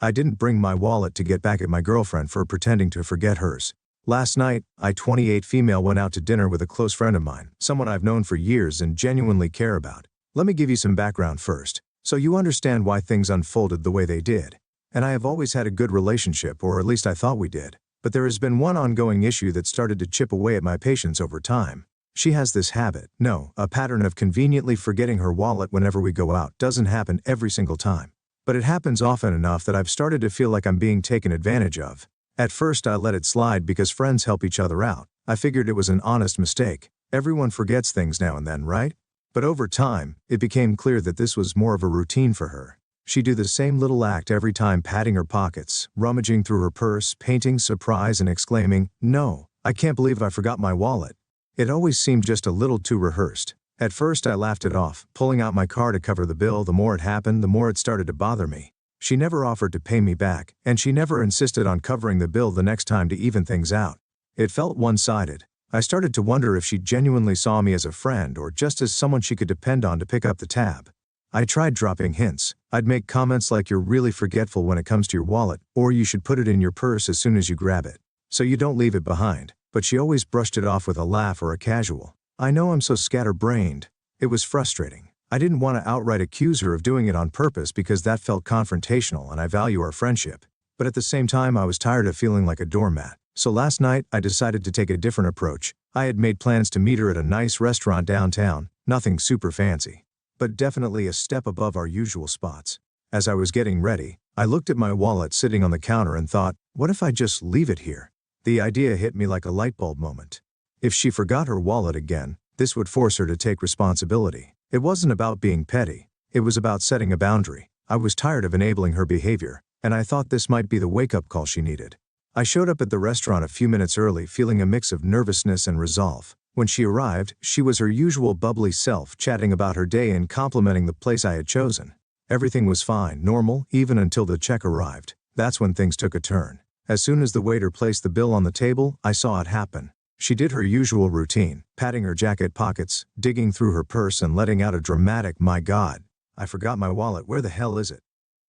I didn't bring my wallet to get back at my girlfriend for pretending to forget hers. Last night, I, 28 female, went out to dinner with a close friend of mine, someone I've known for years and genuinely care about. Let me give you some background first, so you understand why things unfolded the way they did. And I have always had a good relationship, or at least I thought we did. But there has been one ongoing issue that started to chip away at my patience over time. She has this habit, a pattern of conveniently forgetting her wallet whenever we go out. Doesn't happen every single time, but it happens often enough that I've started to feel like I'm being taken advantage of. At first I let it slide because friends help each other out. I figured it was an honest mistake. Everyone forgets things now and then, right? But over time, it became clear that this was more of a routine for her. She'd do the same little act every time, patting her pockets, rummaging through her purse, painting surprise and exclaiming, "No, I can't believe I forgot my wallet." It always seemed just a little too rehearsed. At first I laughed it off, pulling out my car to cover the bill. The more it happened, the more it started to bother me. She never offered to pay me back, and she never insisted on covering the bill the next time to even things out. It felt one-sided. I started to wonder if she genuinely saw me as a friend or just as someone she could depend on to pick up the tab. I tried dropping hints. I'd make comments like, "You're really forgetful when it comes to your wallet," or "You should put it in your purse as soon as you grab it, so you don't leave it behind." But she always brushed it off with a laugh or a casual, "I know I'm so scatterbrained." It was frustrating. I didn't want to outright accuse her of doing it on purpose because that felt confrontational and I value our friendship. But at the same time I was tired of feeling like a doormat. So last night I decided to take a different approach. I had made plans to meet her at a nice restaurant downtown, nothing super fancy, but definitely a step above our usual spots. As I was getting ready, I looked at my wallet sitting on the counter and thought, what if I just leave it here? The idea hit me like a light bulb moment. If she forgot her wallet again, this would force her to take responsibility. It wasn't about being petty. It was about setting a boundary. I was tired of enabling her behavior, and I thought this might be the wake-up call she needed. I showed up at the restaurant a few minutes early, feeling a mix of nervousness and resolve. When she arrived, she was her usual bubbly self, chatting about her day and complimenting the place I had chosen. Everything was fine, normal, even until the check arrived. That's when things took a turn. As soon as the waiter placed the bill on the table, I saw it happen. She did her usual routine, patting her jacket pockets, digging through her purse and letting out a dramatic, "My God, I forgot my wallet, where the hell is it?"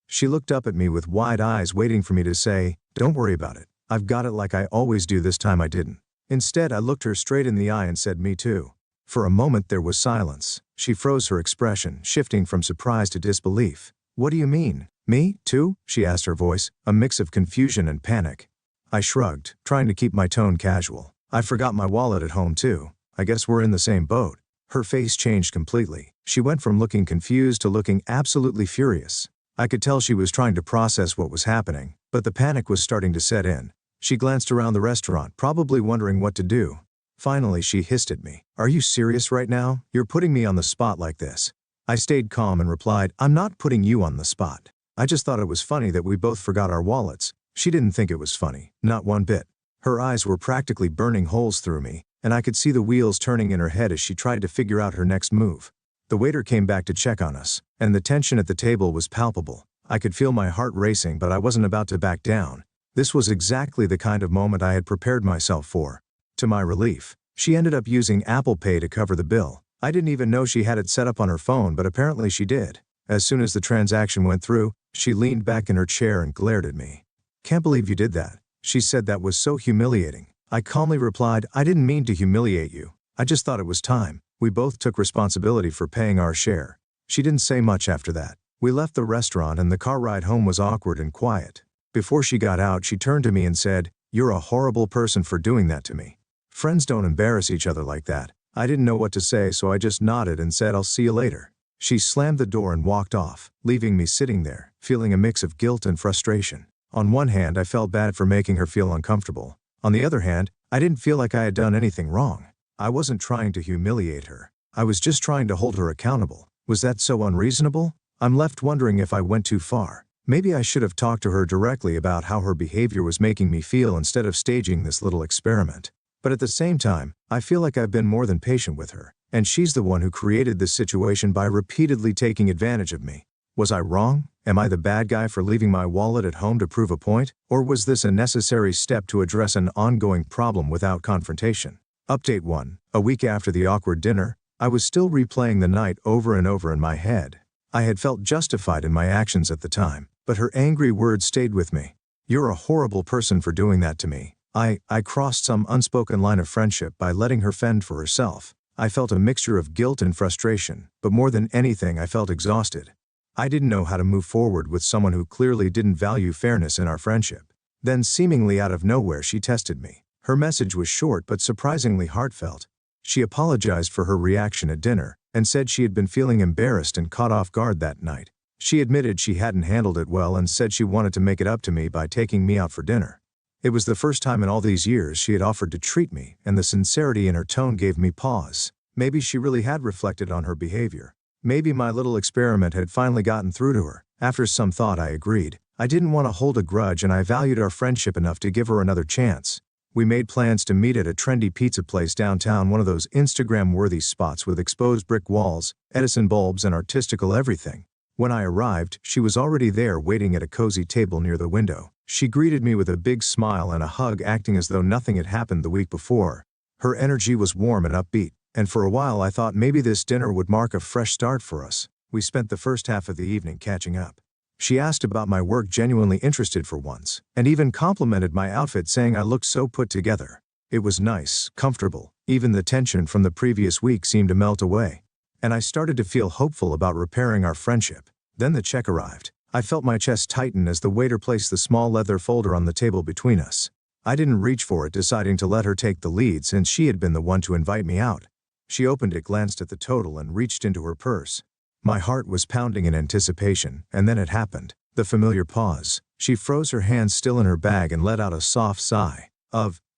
She looked up at me with wide eyes, waiting for me to say, "Don't worry about it. I've got it," like I always do. This time I didn't. Instead, I looked her straight in the eye and said, "Me too." For a moment there was silence. She froze, her expression shifting from surprise to disbelief. "What do you mean? Me, too?" she asked, her voice a mix of confusion and panic. I shrugged, trying to keep my tone casual. "I forgot my wallet at home too. I guess we're in the same boat." Her face changed completely. She went from looking confused to looking absolutely furious. I could tell she was trying to process what was happening, but the panic was starting to set in. She glanced around the restaurant, probably wondering what to do. Finally, she hissed at me, "Are you serious right now? You're putting me on the spot like this." I stayed calm and replied, "I'm not putting you on the spot. I just thought it was funny that we both forgot our wallets." She didn't think it was funny, not one bit. Her eyes were practically burning holes through me, and I could see the wheels turning in her head as she tried to figure out her next move. The waiter came back to check on us, and the tension at the table was palpable. I could feel my heart racing, but I wasn't about to back down. This was exactly the kind of moment I had prepared myself for. To my relief, she ended up using Apple Pay to cover the bill. I didn't even know she had it set up on her phone, but apparently she did. As soon as the transaction went through, she leaned back in her chair and glared at me. "Can't believe you did that," she said. "That was so humiliating." I calmly replied, "I didn't mean to humiliate you. I just thought it was time. We both took responsibility for paying our share." She didn't say much after that. We left the restaurant and the car ride home was awkward and quiet. Before she got out, she turned to me and said, "You're a horrible person for doing that to me. Friends don't embarrass each other like that." I didn't know what to say, so I just nodded and said, "I'll see you later." She slammed the door and walked off, leaving me sitting there, feeling a mix of guilt and frustration. On one hand, I felt bad for making her feel uncomfortable. On the other hand, I didn't feel like I had done anything wrong. I wasn't trying to humiliate her. I was just trying to hold her accountable. Was that so unreasonable? I'm left wondering if I went too far. Maybe I should have talked to her directly about how her behavior was making me feel instead of staging this little experiment. But at the same time, I feel like I've been more than patient with her, and she's the one who created this situation by repeatedly taking advantage of me. Was I wrong? Am I the bad guy for leaving my wallet at home to prove a point? Or was this a necessary step to address an ongoing problem without confrontation? Update 1. A week after the awkward dinner, I was still replaying the night over and over in my head. I had felt justified in my actions at the time, but But her angry words stayed with me. "You're a horrible person for doing that to me." I crossed some unspoken line of friendship by letting her fend for herself. I felt a mixture of guilt and frustration, but more than anything I felt exhausted. I didn't know how to move forward with someone who clearly didn't value fairness in our friendship. Then seemingly out of nowhere she tested me. Her message was short but surprisingly heartfelt. She apologized for her reaction at dinner, and said she had been feeling embarrassed and caught off guard that night. She admitted she hadn't handled it well and said she wanted to make it up to me by taking me out for dinner. It was the first time in all these years she had offered to treat me, and the sincerity in her tone gave me pause. Maybe she really had reflected on her behavior. Maybe my little experiment had finally gotten through to her. After some thought I agreed. I didn't want to hold a grudge and I valued our friendship enough to give her another chance. We made plans to meet at a trendy pizza place downtown, one of those Instagram-worthy spots with exposed brick walls, Edison bulbs and artistical everything. When I arrived, she was already there waiting at a cozy table near the window. She greeted me with a big smile and a hug, acting as though nothing had happened the week before. Her energy was warm and upbeat, and for a while I thought maybe this dinner would mark a fresh start for us. We spent the first half of the evening catching up. She asked about my work, genuinely interested for once, and even complimented my outfit, saying I looked so put together. It was nice, comfortable, even the tension from the previous week seemed to melt away. And I started to feel hopeful about repairing our friendship. Then the check arrived. I felt my chest tighten as the waiter placed the small leather folder on the table between us. I didn't reach for it, deciding to let her take the lead since she had been the one to invite me out. She opened it, glanced at the total, and reached into her purse. My heart was pounding in anticipation, and then it happened. The familiar pause. She froze, her hands still in her bag, and let out a soft sigh.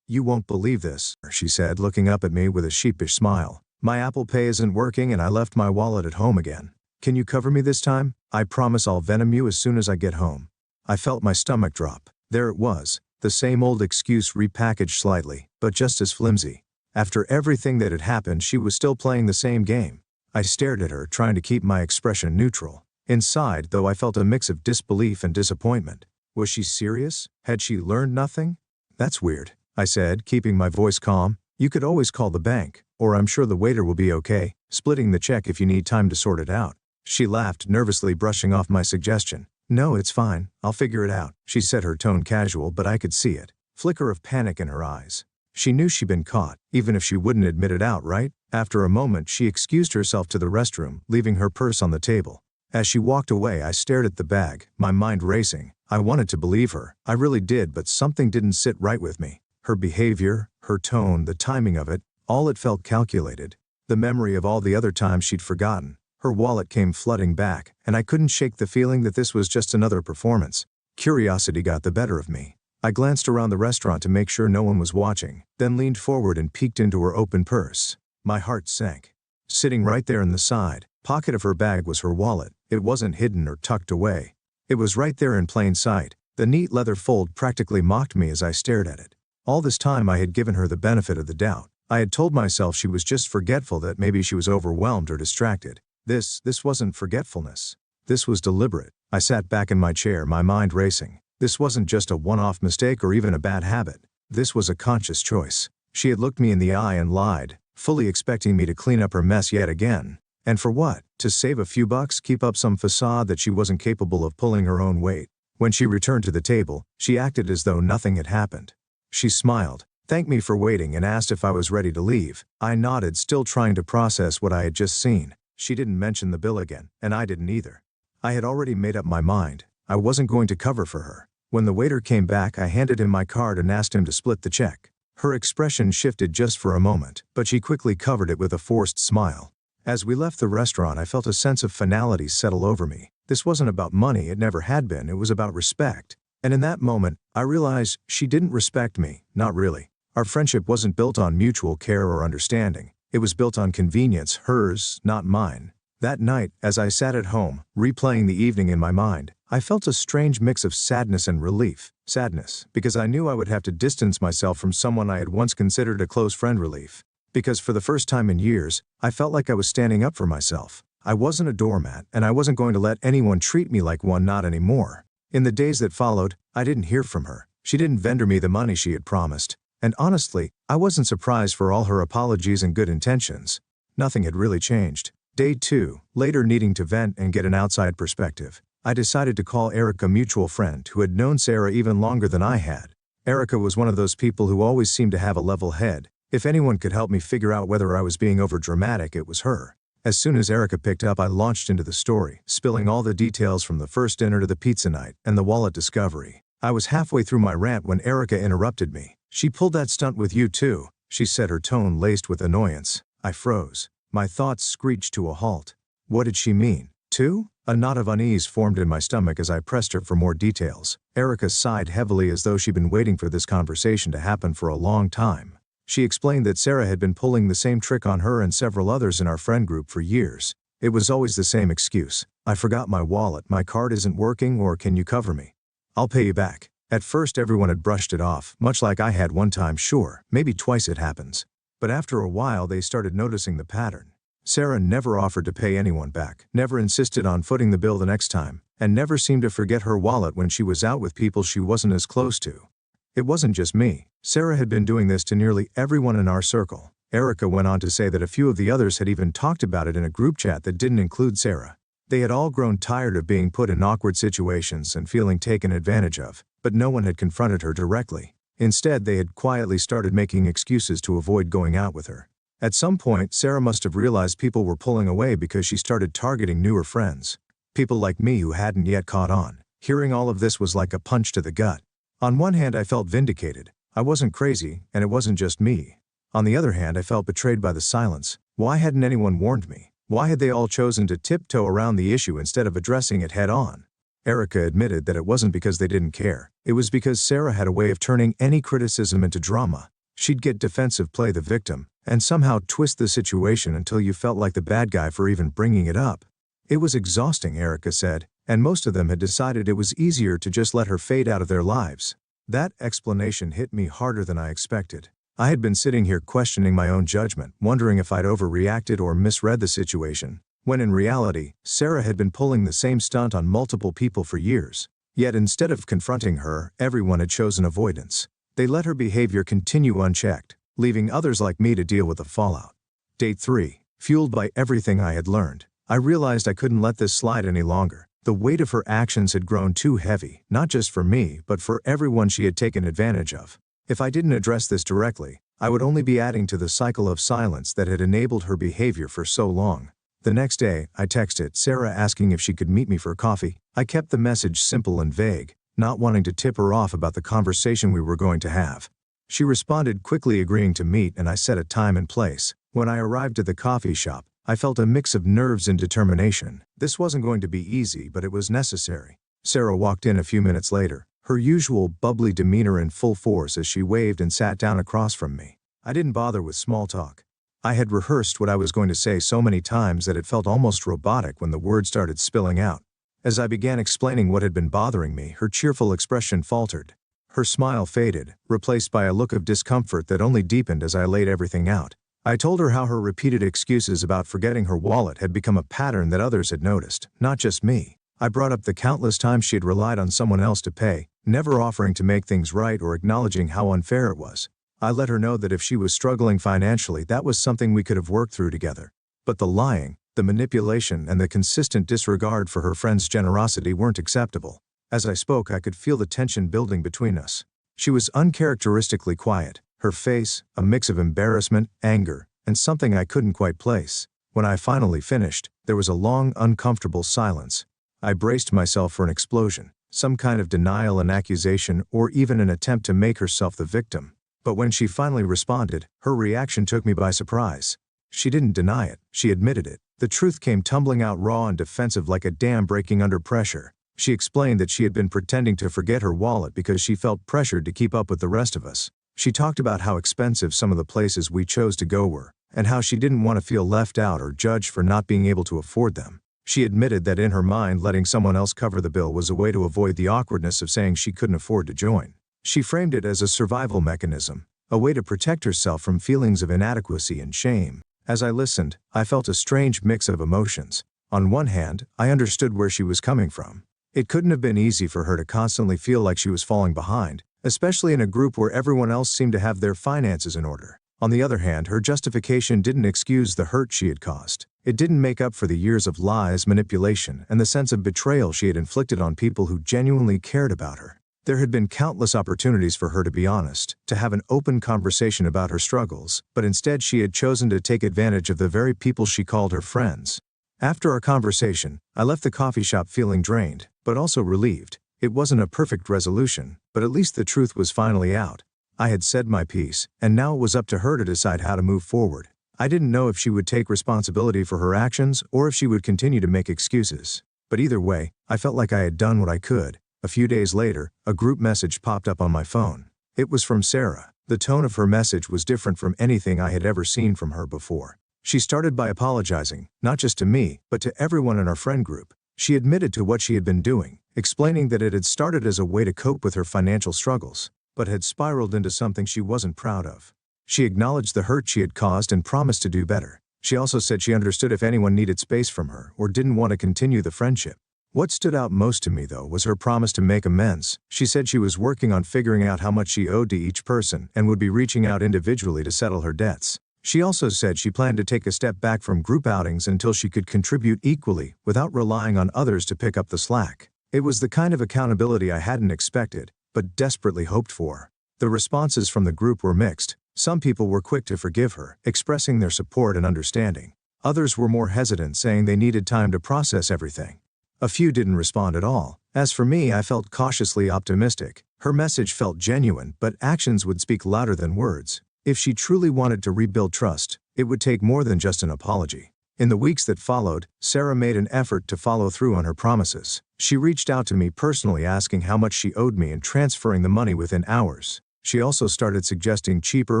"You won't believe this," she said, looking up at me with a sheepish smile. "My Apple Pay isn't working and I left my wallet at home again. Can you cover me this time? I promise I'll venom you as soon as I get home." I felt my stomach drop. There it was, the same old excuse repackaged slightly, but just as flimsy. After everything that had happened, she was still playing the same game. I stared at her, trying to keep my expression neutral. Inside, though, I felt a mix of disbelief and disappointment. Was she serious? Had she learned nothing? "That's weird," I said, keeping my voice calm. "You could always call the bank, or I'm sure the waiter will be okay, splitting the check if you need time to sort it out." She laughed, nervously brushing off my suggestion. "No, it's fine, I'll figure it out," she said, her tone casual, but I could see it. Flicker of panic in her eyes. She knew she'd been caught, even if she wouldn't admit it outright. After a moment, she excused herself to the restroom, leaving her purse on the table. As she walked away, I stared at the bag, my mind racing. I wanted to believe her. I really did, but something didn't sit right with me. Her behavior, her tone, the timing of it, all it felt calculated. The memory of all the other times she'd forgotten. Her wallet came flooding back, and I couldn't shake the feeling that this was just another performance. Curiosity got the better of me. I glanced around the restaurant to make sure no one was watching, then leaned forward and peeked into her open purse. My heart sank. Sitting right there in the side pocket of her bag was her wallet. It wasn't hidden or tucked away. It was right there in plain sight. The neat leather fold practically mocked me as I stared at it. All this time I had given her the benefit of the doubt. I had told myself she was just forgetful, that maybe she was overwhelmed or distracted. This wasn't forgetfulness. This was deliberate. I sat back in my chair, my mind racing. This wasn't just a one-off mistake or even a bad habit. This was a conscious choice. She had looked me in the eye and lied, fully expecting me to clean up her mess yet again. And for what? To save a few bucks, keep up some facade that she wasn't capable of pulling her own weight. When she returned to the table, she acted as though nothing had happened. She smiled, thanked me for waiting, and asked if I was ready to leave. I nodded, still trying to process what I had just seen. She didn't mention the bill again, and I didn't either. I had already made up my mind. I wasn't going to cover for her. When the waiter came back, I handed him my card and asked him to split the check. Her expression shifted just for a moment, but she quickly covered it with a forced smile. As we left the restaurant, I felt a sense of finality settle over me. This wasn't about money, it never had been, it was about respect. And in that moment, I realized she didn't respect me, not really. Our friendship wasn't built on mutual care or understanding. It was built on convenience, hers, not mine. That night, as I sat at home, replaying the evening in my mind, I felt a strange mix of sadness and relief. Sadness, because I knew I would have to distance myself from someone I had once considered a close friend. Relief, because for the first time in years, I felt like I was standing up for myself. I wasn't a doormat, and I wasn't going to let anyone treat me like one, not anymore. In the days that followed, I didn't hear from her. She didn't vendor me the money she had promised. And honestly, I wasn't surprised for all her apologies and good intentions. Nothing had really changed. Day 2, later, needing to vent and get an outside perspective. I decided to call Erica, a mutual friend who had known Sarah even longer than I had. Erica was one of those people who always seemed to have a level head. If anyone could help me figure out whether I was being overdramatic, it was her. As soon as Erica picked up, I launched into the story, spilling all the details from the first dinner to the pizza night and the wallet discovery. I was halfway through my rant when Erica interrupted me. "She pulled that stunt with you too," she said, her tone laced with annoyance. I froze. My thoughts screeched to a halt. What did she mean? Two? A knot of unease formed in my stomach as I pressed her for more details. Erica sighed heavily as though she'd been waiting for this conversation to happen for a long time. She explained that Sarah had been pulling the same trick on her and several others in our friend group for years. It was always the same excuse. "I forgot my wallet, my card isn't working, or can you cover me? I'll pay you back." At first everyone had brushed it off, much like I had one time. Sure, maybe twice it happens. But after a while they started noticing the pattern. Sarah never offered to pay anyone back, never insisted on footing the bill the next time, and never seemed to forget her wallet when she was out with people she wasn't as close to. It wasn't just me. Sarah had been doing this to nearly everyone in our circle. Erica went on to say that a few of the others had even talked about it in a group chat that didn't include Sarah. They had all grown tired of being put in awkward situations and feeling taken advantage of, but no one had confronted her directly. Instead, they had quietly started making excuses to avoid going out with her. At some point, Sarah must have realized people were pulling away because she started targeting newer friends. People like me who hadn't yet caught on. Hearing all of this was like a punch to the gut. On one hand, I felt vindicated. I wasn't crazy, and it wasn't just me. On the other hand, I felt betrayed by the silence. Why hadn't anyone warned me? Why had they all chosen to tiptoe around the issue instead of addressing it head on? Erica admitted that it wasn't because they didn't care. It was because Sarah had a way of turning any criticism into drama. She'd get defensive, play the victim, and somehow twist the situation until you felt like the bad guy for even bringing it up. It was exhausting, Erica said, and most of them had decided it was easier to just let her fade out of their lives. That explanation hit me harder than I expected. I had been sitting here questioning my own judgment, wondering if I'd overreacted or misread the situation, when in reality, Sarah had been pulling the same stunt on multiple people for years. Yet instead of confronting her, everyone had chosen avoidance. They let her behavior continue unchecked, leaving others like me to deal with the fallout. Date 3. Fueled by everything I had learned, I realized I couldn't let this slide any longer. The weight of her actions had grown too heavy, not just for me, but for everyone she had taken advantage of. If I didn't address this directly, I would only be adding to the cycle of silence that had enabled her behavior for so long. The next day, I texted Sarah asking if she could meet me for coffee. I kept the message simple and vague, not wanting to tip her off about the conversation we were going to have. She responded quickly, agreeing to meet, and I set a time and place. When I arrived at the coffee shop, I felt a mix of nerves and determination. This wasn't going to be easy, but it was necessary. Sarah walked in a few minutes later, her usual bubbly demeanor in full force as she waved and sat down across from me. I didn't bother with small talk. I had rehearsed what I was going to say so many times that it felt almost robotic when the words started spilling out. As I began explaining what had been bothering me, her cheerful expression faltered. Her smile faded, replaced by a look of discomfort that only deepened as I laid everything out. I told her how her repeated excuses about forgetting her wallet had become a pattern that others had noticed, not just me. I brought up the countless times she had relied on someone else to pay, never offering to make things right or acknowledging how unfair it was. I let her know that if she was struggling financially, that was something we could have worked through together. But the lying, the manipulation, and the consistent disregard for her friend's generosity weren't acceptable. As I spoke, I could feel the tension building between us. She was uncharacteristically quiet, her face a mix of embarrassment, anger, and something I couldn't quite place. When I finally finished, there was a long, uncomfortable silence. I braced myself for an explosion, some kind of denial, an accusation, or even an attempt to make herself the victim. But when she finally responded, her reaction took me by surprise. She didn't deny it, she admitted it. The truth came tumbling out raw and defensive like a dam breaking under pressure. She explained that she had been pretending to forget her wallet because she felt pressured to keep up with the rest of us. She talked about how expensive some of the places we chose to go were, and how she didn't want to feel left out or judged for not being able to afford them. She admitted that in her mind, letting someone else cover the bill was a way to avoid the awkwardness of saying she couldn't afford to join. She framed it as a survival mechanism, a way to protect herself from feelings of inadequacy and shame. As I listened, I felt a strange mix of emotions. On one hand, I understood where she was coming from. It couldn't have been easy for her to constantly feel like she was falling behind, especially in a group where everyone else seemed to have their finances in order. On the other hand, her justification didn't excuse the hurt she had caused. It didn't make up for the years of lies, manipulation, and the sense of betrayal she had inflicted on people who genuinely cared about her. There had been countless opportunities for her to be honest, to have an open conversation about her struggles, but instead she had chosen to take advantage of the very people she called her friends. After our conversation, I left the coffee shop feeling drained, but also relieved. It wasn't a perfect resolution, but at least the truth was finally out. I had said my piece, and now it was up to her to decide how to move forward. I didn't know if she would take responsibility for her actions or if she would continue to make excuses. But either way, I felt like I had done what I could. A few days later, a group message popped up on my phone. It was from Sarah. The tone of her message was different from anything I had ever seen from her before. She started by apologizing, not just to me, but to everyone in our friend group. She admitted to what she had been doing, explaining that it had started as a way to cope with her financial struggles, but had spiraled into something she wasn't proud of. She acknowledged the hurt she had caused and promised to do better. She also said she understood if anyone needed space from her or didn't want to continue the friendship. What stood out most to me, though, was her promise to make amends. She said she was working on figuring out how much she owed to each person and would be reaching out individually to settle her debts. She also said she planned to take a step back from group outings until she could contribute equally without relying on others to pick up the slack. It was the kind of accountability I hadn't expected, but desperately hoped for. The responses from the group were mixed. Some people were quick to forgive her, expressing their support and understanding. Others were more hesitant, saying they needed time to process everything. A few didn't respond at all. As for me, I felt cautiously optimistic. Her message felt genuine, but actions would speak louder than words. If she truly wanted to rebuild trust, it would take more than just an apology. In the weeks that followed, Sarah made an effort to follow through on her promises. She reached out to me personally, asking how much she owed me and transferring the money within hours. She also started suggesting cheaper,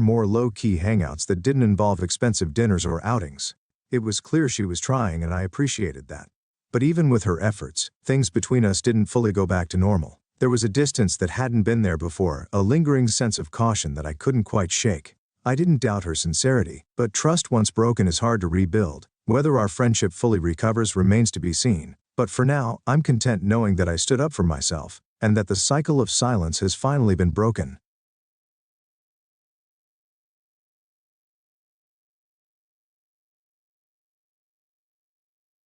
more low-key hangouts that didn't involve expensive dinners or outings. It was clear she was trying, and I appreciated that. But even with her efforts, things between us didn't fully go back to normal. There was a distance that hadn't been there before, a lingering sense of caution that I couldn't quite shake. I didn't doubt her sincerity, but trust once broken is hard to rebuild. Whether our friendship fully recovers remains to be seen. But for now, I'm content knowing that I stood up for myself, and that the cycle of silence has finally been broken.